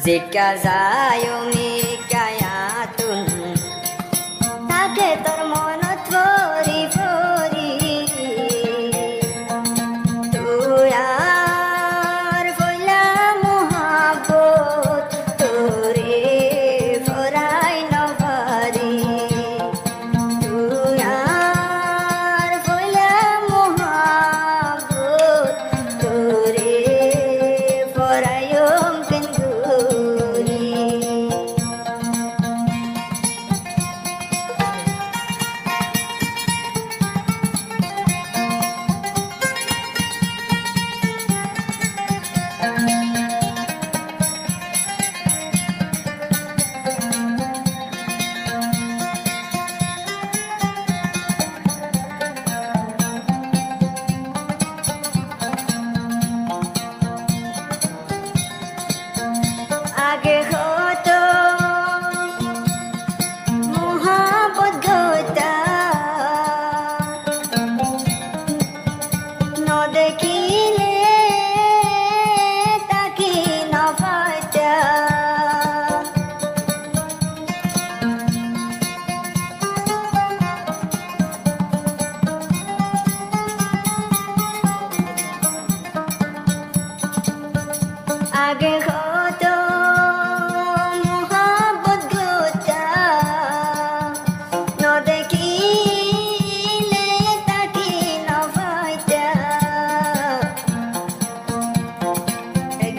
Jika zayomi kayatun Take termonot fori-fori Tuyar foila muhabbot Turi forai nafari Tuyar foila muhabbot Turi forai yumkin आगे हो तो मोहब्बत गोता न देखिले ताकि न पाता आगे हो तो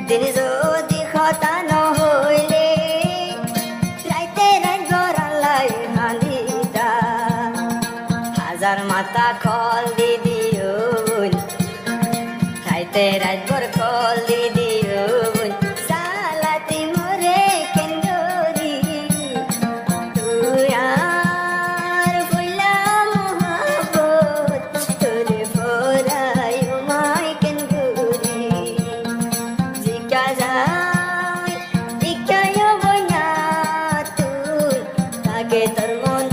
দিন যদি কথা নহইলে রাইতে রাইত গড়ালাই হালিদা হাজার মাথা কল দি দিউন রাইতে রাইত গড় কল দি দিউন সালাতি মরে কেন্দরি তুই আর ফুলা মোহাবত তোরে ফরাই উমাই কেন্দরি Ikayo boy na tul, tage termon